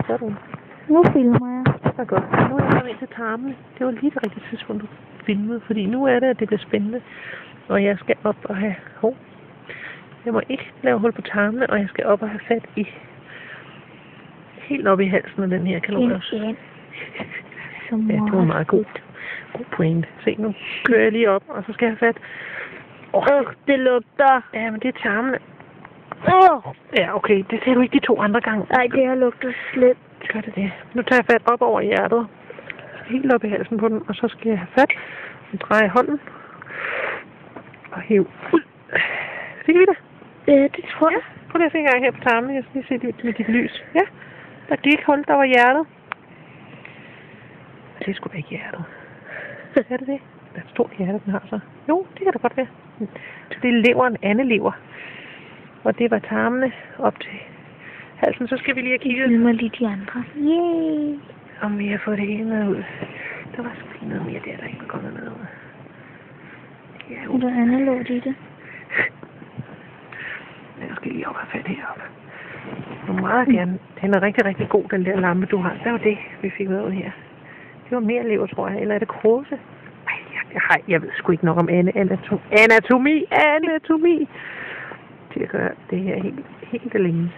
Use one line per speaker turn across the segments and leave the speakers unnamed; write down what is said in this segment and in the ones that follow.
Gør du?
Nu filmer jeg.
Det er godt. Nu er jeg kommet ind til tarmene. Det var lige det rigtige tidspunkt, du filmede. Fordi nu er det, at det bliver spændende. Og jeg skal op og have hår. Jeg må ikke lave hul på tarmene, og jeg skal op og have fat i helt op i halsen af den her kalorius.
Ja,
det var meget god point. Se, nu kører jeg lige op, og så skal jeg have fat.
Det lugter.
Ja, men det er tarmene. Ja, okay. Det ser du ikke de 2 andre gange.
Nej, det har lugtet slet.
Gør det. Nu tager jeg fat op over hjertet. Helt op i halsen på den, og så skal jeg have fat. Og dreje hånden. Og hive ud. Fik vi det?
Ja, det tror jeg.
Prøv lige at se en gang her på tarmen. Jeg skal lige se det med dit lys. Ja, der gik hul, der var hjertet. Det er sgu da ikke hjertet. Er det det? Der er et stort hjerte, den har så. Jo, det kan da godt være. Så det er leveren, andelever. Og det var tarmene op til halsen. Så skal vi lige have kigget.
Jeg mig lige de andre. Yay!
Om vi har fået det hele med ud. Der var sgu lige noget mere der ikke var kommet med ud. Ja,
er der andet lort i det?
Jeg skal lige op og have fat heroppe. Du må meget gerne. Den er rigtig, rigtig god, den der lampe, du har. Det var det, vi fik med ud her. Det var mere lever, tror jeg. Eller er det krose? Jeg ved sgu ikke nok om anatomi til at gøre det her helt alene.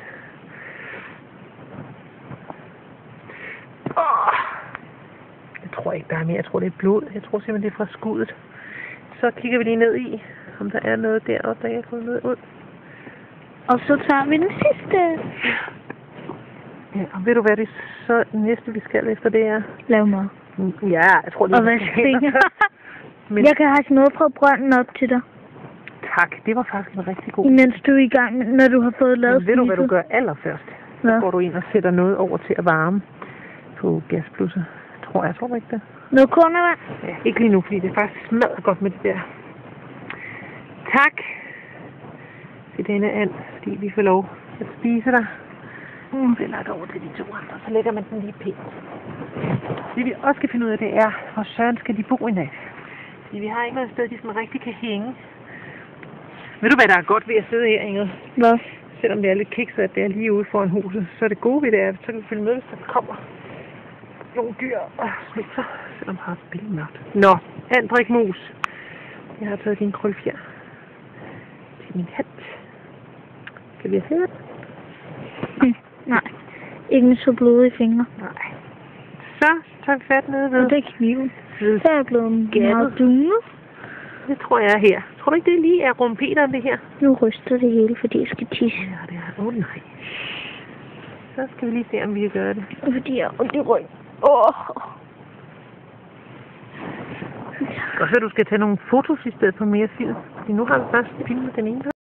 Jeg tror ikke, der er mere. Jeg tror, det er blod. Jeg tror simpelthen, det er fra skuddet. Så kigger vi lige ned i, om der er noget deroppe, der jeg har fået noget ud.
Og så tager vi den sidste.
Ja, og ved du hvad det så næste vi skal efter det er?
Lav mad.
Ja, jeg tror det er.
Og hvad fingre? Men jeg kan have noget fra brønden op til dig.
Tak, det var faktisk en rigtig god.
Mens du er i gang, når du har fået lavet
spiset. Ved du hvad du gør allerførst? Så går du ind og sætter noget over til at varme på gasplusset. Tror du ikke det?
Noget kundevand?
Ja, ikke lige nu, fordi det er faktisk smadret godt med det der. Tak til denne and, fordi vi får lov at spise dig. Det er lagt over til de 2 andre, så lægger man den lige pænt. Det vi også skal finde ud af, det er, hvor søren skal de bo i nat. Fordi vi har ikke noget sted, de sådan rigtig kan hænge. Ved du hvad der er godt ved at sidde her, Ingrid?
Hvad?
Selvom det er lidt kikset, at det er lige ude foran huset, så er det gode ved det, at så kan vi følge med, hvis der kommer nogle dyr og smitter, selvom har spillet mørkt. Nå, Andrik Mus. Jeg har taget din krølfjer til min hat. Kan vi have det?
Nej, ikke med så blodige fingre.
Nej. Så tager vi fat nede ved.
Og det er kniven. Så er jeg blevet meget dunne.
Det tror jeg er her. Tror du ikke, det lige er rumpeteren, det her?
Nu ryster det hele, fordi jeg skal tisse.
Ja, det er. Nej. Så skal vi lige se, om vi kan gøre det.
Fordi jeg har ondt i ryggen.
Godt høre, du skal tage nogle fotos i stedet for mere film. Fordi nu har vi først filmet den ene.